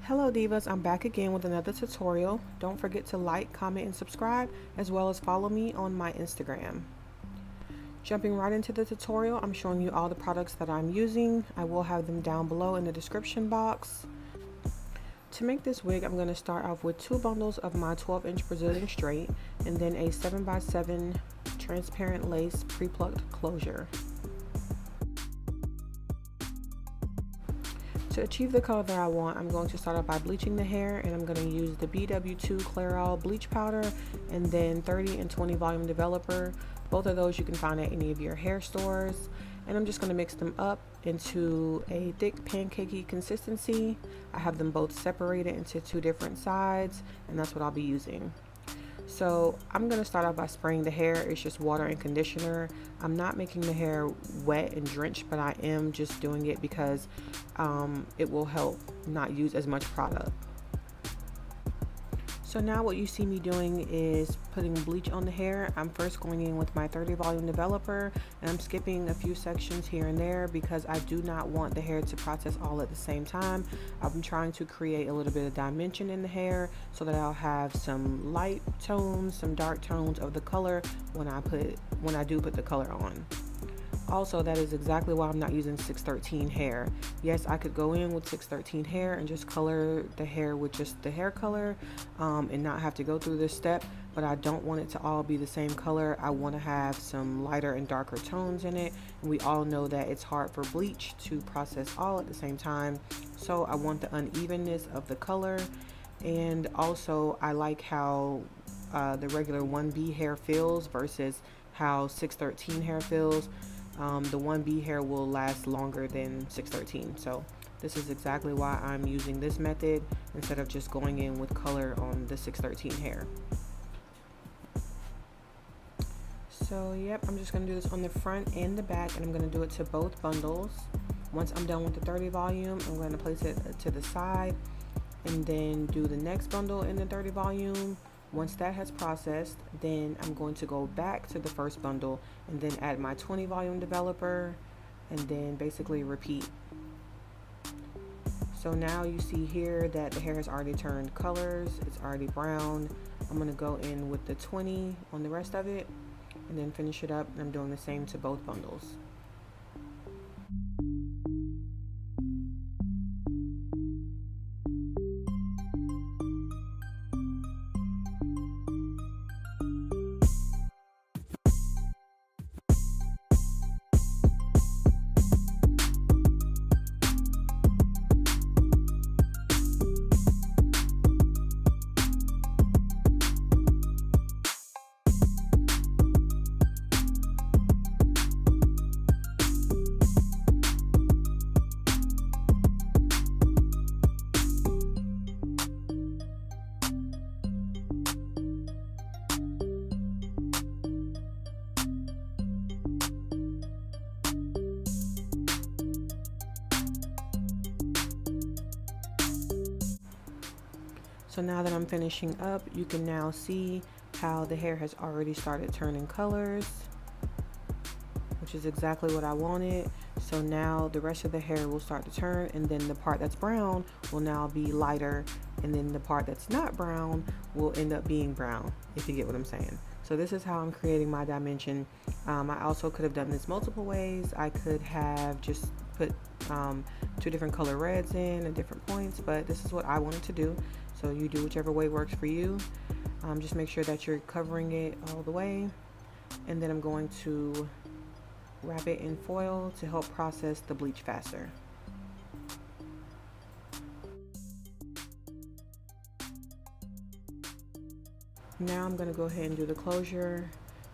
Hello Divas, I'm back again with another tutorial. Don't forget to like, comment, and subscribe, as well as follow me on my Instagram. Jumping right into the tutorial, I'm showing you all the products that I'm using. I will have them down below in the description box. To make this wig, I'm going to start off with 2 bundles of my 12-inch Brazilian straight, and then a 7x7 transparent lace pre-plucked closure. To achieve the color that I want, I'm going to start off by bleaching the hair, and I'm going to use the BW2 Clairol bleach powder and then 30 and 20 volume developer. Both of those you can find at any of your hair stores. And I'm just going to mix them up into a thick pancakey consistency. I have them both separated into 2 different sides, and that's what I'll be using. So I'm going to start off by spraying the hair. It's just water and conditioner. I'm not making the hair wet and drenched, but I am just doing it because it will help not use as much product. So now what you see me doing is putting bleach on the hair. I'm first going in with my 30 volume developer, and I'm skipping a few sections here and there because I do not want the hair to process all at the same time. I'm trying to create a little bit of dimension in the hair so that I'll have some light tones, some dark tones of the color when I do put the color on. Also, that is exactly why I'm not using 613 hair. Yes, I could go in with 613 hair and just color the hair with just the hair color and not have to go through this step, but I don't want it to all be the same color. I want to have some lighter and darker tones in it, and we all know that it's hard for bleach to process all at the same time, so I want the unevenness of the color. And also I like how the regular 1B hair feels versus how 613 hair feels. The 1B hair will last longer than 613, so this is exactly why I'm using this method instead of just going in with color on the 613 hair. So yep, I'm just going to do this on the front and the back, and I'm going to do it to both bundles. Once I'm done with the 30 volume, I'm going to place it to the side and then do the next bundle in the 30 volume. Once that has processed, then I'm going to go back to the first bundle and then add my 20 volume developer and then basically repeat. So now you see here that the hair has already turned colors, it's already brown. I'm going to go in with the 20 on the rest of it and then finish it up, and I'm doing the same to both bundles. So now that I'm finishing up, you can now see how the hair has already started turning colors, which is exactly what I wanted. So now the rest of the hair will start to turn, and then the part that's brown will now be lighter, and then the part that's not brown will end up being brown, if you get what I'm saying. So this is how I'm creating my dimension. I also could have done this multiple ways. I could have just put 2 different color reds in at different points, but this is what I wanted to do. So you do whichever way works for you. Just make sure that you're covering it all the way, and then I'm going to wrap it in foil to help process the bleach faster. Now I'm going to go ahead and do the closure.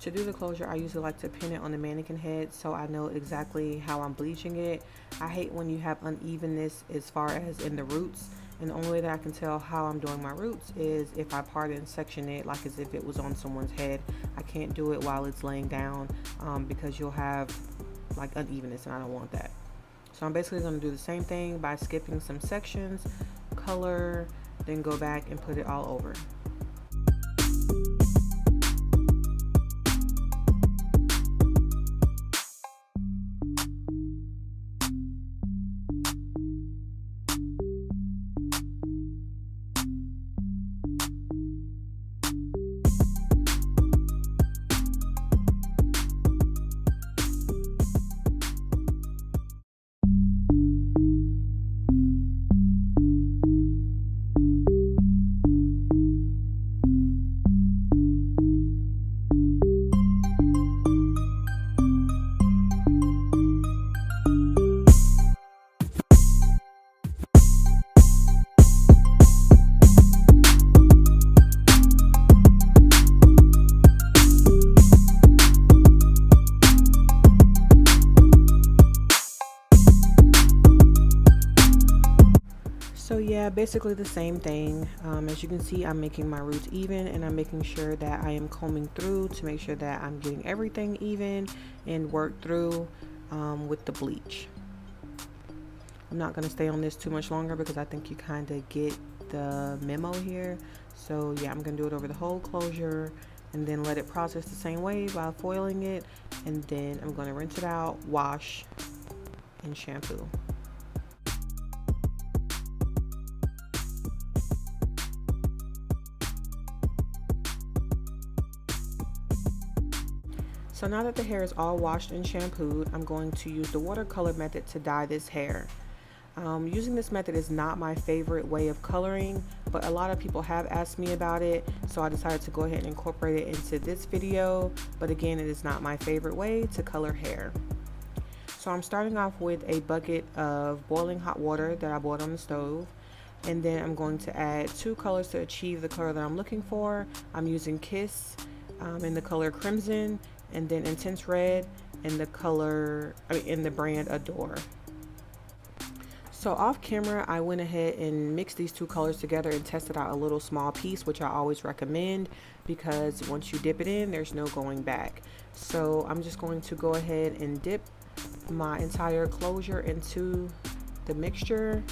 To do the closure, I usually like to pin it on the mannequin head so I know exactly how I'm bleaching it. I hate when you have unevenness as far as in the roots, and the only way that I can tell how I'm doing my roots is if I part and section it like as if it was on someone's head. I can't do it while it's laying down because you'll have like unevenness, and I don't want that. So I'm basically going to do the same thing by skipping some sections, color, then go back and put it all over. So yeah, basically the same thing. As you can see, I'm making my roots even, and I'm making sure that I am combing through to make sure that I'm getting everything even and work through with the bleach. I'm not going to stay on this too much longer because I think you kind of get the memo here. So yeah, I'm going to do it over the whole closure and then let it process the same way by foiling it, and then I'm going to rinse it out, wash, and shampoo. So now that the hair is all washed and shampooed, I'm going to use the watercolor method to dye this hair. Using this method is not my favorite way of coloring, but a lot of people have asked me about it, so I decided to go ahead and incorporate it into this video. But again, it is not my favorite way to color hair. So I'm starting off with a bucket of boiling hot water that I boiled on the stove, and then I'm going to add 2 colors to achieve the color that I'm looking for. I'm using Kiss in the color Crimson, and then Intense Red in the brand Adore. So off camera, I went ahead and mixed these 2 colors together and tested out a little small piece, which I always recommend because once you dip it in, there's no going back. So I'm just going to go ahead and dip my entire closure into the mixture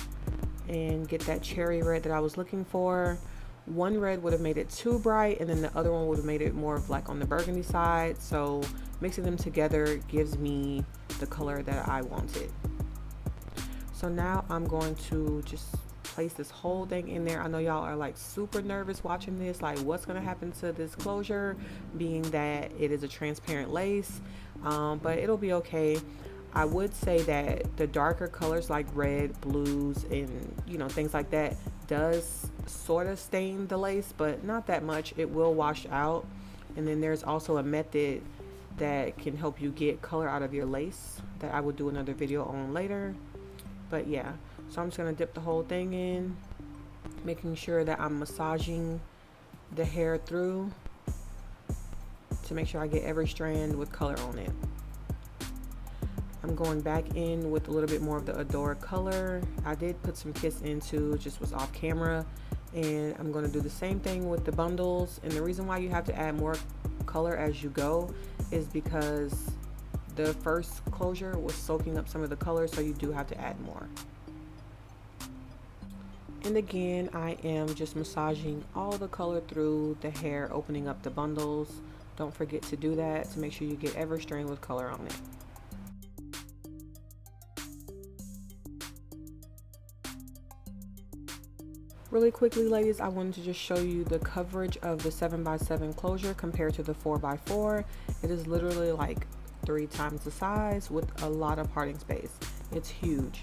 and get that cherry red that I was looking for. One red would have made it too bright, and then the other one would have made it more of like on the burgundy side. So mixing them together gives me the color that I wanted. So now I'm going to just place this whole thing in there. I know y'all are like super nervous watching this, like what's gonna happen to this closure, being that it is a transparent lace, but it'll be okay. I would say that the darker colors like red, blues, and things like that does sort of stain the lace, but not that much. It will wash out. And then there's also a method that can help you get color out of your lace that I will do another video on later. But yeah, so I'm just gonna dip the whole thing in, making sure that I'm massaging the hair through to make sure I get every strand with color on it. I'm going back in with a little bit more of the Adore color. I did put some Kiss into, just was off camera, and I'm going to do the same thing with the bundles. And the reason why you have to add more color as you go is because the first closure was soaking up some of the color, so you do have to add more. And again, I am just massaging all the color through the hair, opening up the bundles. Don't forget to do that to make sure you get every strand with color on it. Really quickly, ladies, I wanted to just show you the coverage of the 7x7 closure compared to the 4x4. It is literally like 3 times the size with a lot of parting space. It's huge.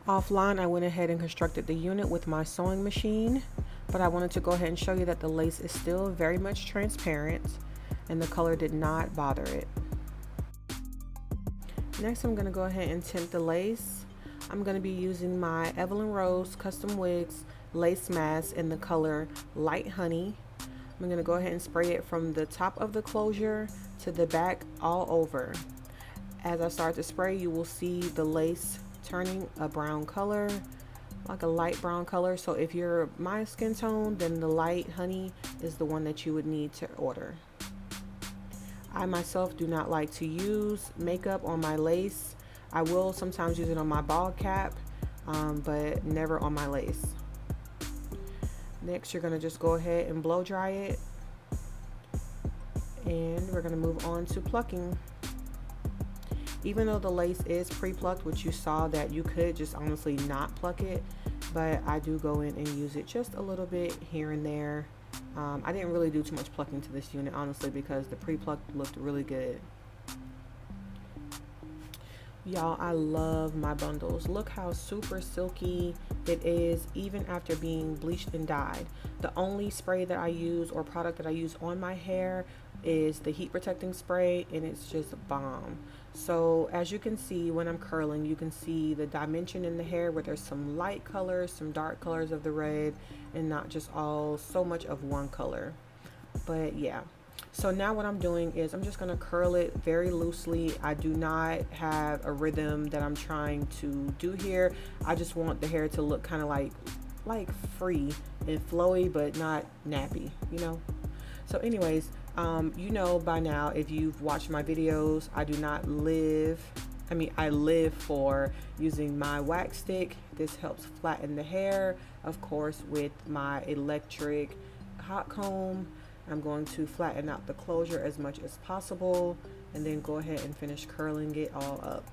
Offline, I went ahead and constructed the unit with my sewing machine, but I wanted to go ahead and show you that the lace is still very much transparent and the color did not bother it. Next, I'm going to go ahead and tint the lace. I'm going to be using my EvalynRose Custom Wigs lace mask in the color Light Honey. I'm going to go ahead and spray it from the top of the closure to the back all over. As I start to spray, you will see the lace turning a brown color, like a light brown color. So if you're my skin tone, then the Light Honey is the one that you would need to order. I myself do not like to use makeup on my lace. I will sometimes use it on my ball cap, but never on my lace. Next, you're going to just go ahead and blow dry it, and we're going to move on to plucking. Even though the lace is pre-plucked, which you saw that you could just honestly not pluck it, but I do go in and use it just a little bit here and there. I didn't really do too much plucking to this unit, honestly, because the pre-plucked looked really good. Y'all, I love my bundles. Look how super silky it is, even after being bleached and dyed. The only spray that I use or product that I use on my hair is the heat protecting spray, and it's just bomb. So as you can see, when I'm curling, you can see the dimension in the hair where there's some light colors, some dark colors of the red, and not just all so much of one color. But yeah, So now what I'm doing is I'm just going to curl it very loosely. I do not have a rhythm that I'm trying to do here. I just want the hair to look kind of like free and flowy, but not nappy, you know? So anyways, you know by now, if you've watched my videos, I live for using my wax stick. This helps flatten the hair. Of course, with my electric hot comb, I'm going to flatten out the closure as much as possible and then go ahead and finish curling it all up.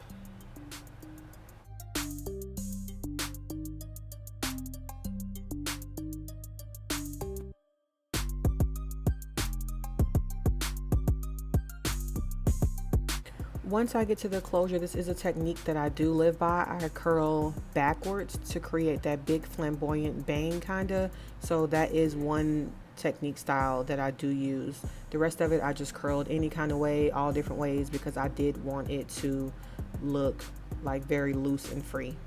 Once I get to the closure, this is a technique that I do live by. I curl backwards to create that big flamboyant bang kinda. So that is one technique style that I do use. The rest of it I just curled any kind of way, all different ways, because I did want it to look like very loose and free.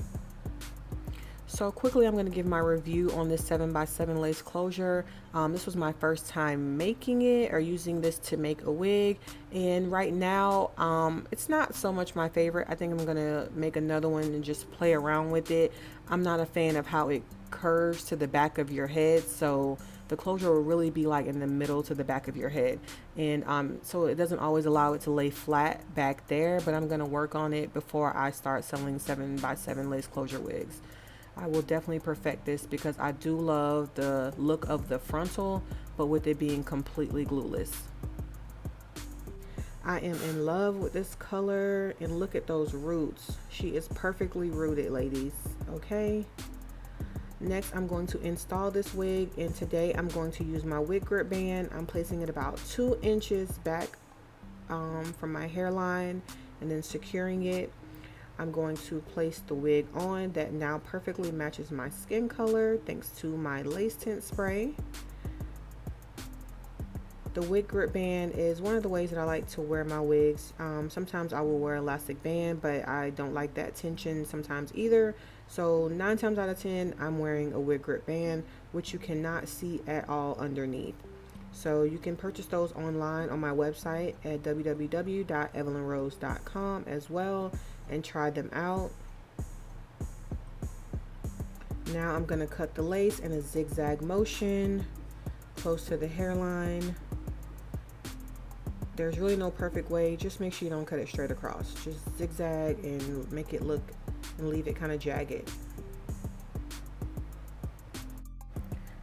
So quickly, I'm going to give my review on this 7x7 lace closure. This was my first time making it or using this to make a wig, and right now it's not so much my favorite. I think I'm going to make another one and just play around with it. I'm not a fan of how it curves to the back of your head, so the closure will really be like in the middle to the back of your head, and so it doesn't always allow it to lay flat back there, but I'm going to work on it before I start selling 7x7 lace closure wigs. I will definitely perfect this because I do love the look of the frontal, but with it being completely glueless. I am in love with this color, and look at those roots. She is perfectly rooted, ladies. Okay. Next, I'm going to install this wig, and today I'm going to use my wig grip band. I'm placing it about 2 inches back from my hairline and then securing it. I'm going to place the wig on that now perfectly matches my skin color thanks to my lace tint spray. The wig grip band is one of the ways that I like to wear my wigs. Sometimes I will wear elastic band, but I don't like that tension sometimes either. So 9 times out of 10, I'm wearing a wig grip band, which you cannot see at all underneath. So you can purchase those online on my website at www.EvalynRose.com as well and try them out. Now I'm going to cut the lace in a zigzag motion close to the hairline. There's really no perfect way. Just make sure you don't cut it straight across. Just zigzag and make it look and leave it kind of jagged.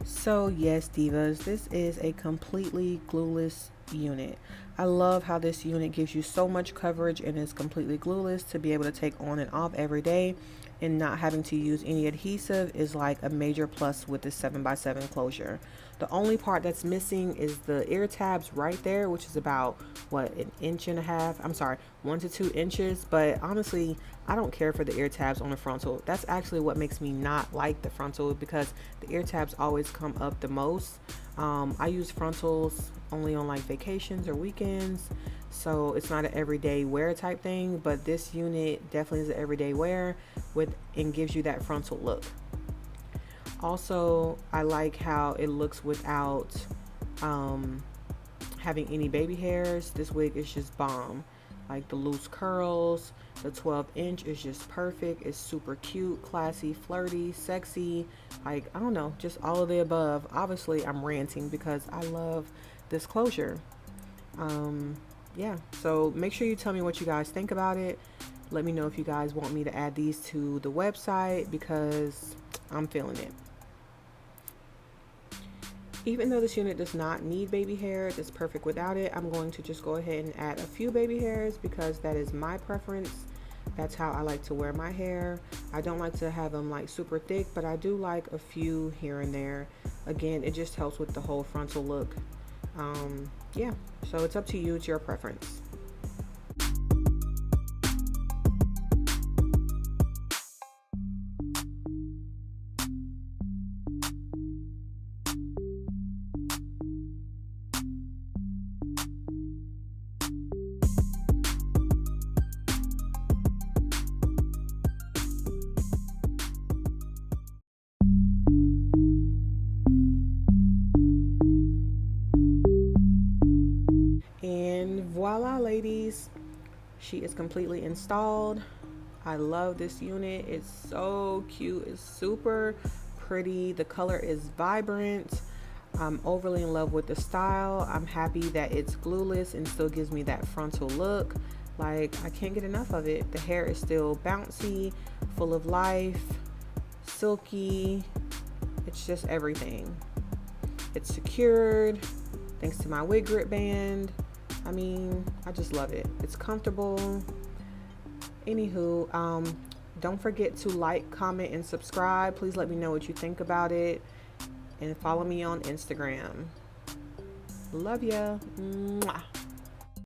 So yes, divas, this is a completely glueless unit. I love how this unit gives you so much coverage and is completely glueless to be able to take on and off every day, and not having to use any adhesive is like a major plus with this 7x7 closure. The only part that's missing is the ear tabs right there, which is about what, 1.5 inches. I'm sorry, 1 to 2 inches. But honestly, I don't care for the ear tabs on the frontal. That's actually what makes me not like the frontal, because the ear tabs always come up the most. I use frontals only on like vacations or weekends, so it's not an everyday wear type thing, but this unit definitely is an everyday wear and gives you that frontal look. Also, I like how it looks without having any baby hairs. This wig is just bomb. Like the loose curls, the 12-inch is just perfect. It's super cute, classy, flirty, sexy. Like, I don't know, just all of the above. Obviously, I'm ranting because I love this closure. Yeah, so make sure you tell me what you guys think about it. Let me know if you guys want me to add these to the website, because I'm feeling it. Even though this unit does not need baby hair, it's perfect without it. I'm going to just go ahead and add a few baby hairs because that is my preference. That's how I like to wear my hair. I don't like to have them like super thick, but I do like a few here and there. Again, it just helps with the whole frontal look. Yeah, so it's up to you. It's your preference. She is completely installed. I love this unit. It's so cute. It's super pretty. The color is vibrant. I'm overly in love with the style. I'm happy that it's glueless and still gives me that frontal look. Like, I can't get enough of it. The hair is still bouncy, full of life, silky. It's just everything. It's secured thanks to my wig grip band. I mean, I just love it. It's comfortable. Anywho, don't forget to like, comment, and subscribe. Please let me know what you think about it. And follow me on Instagram. Love ya. Mwah.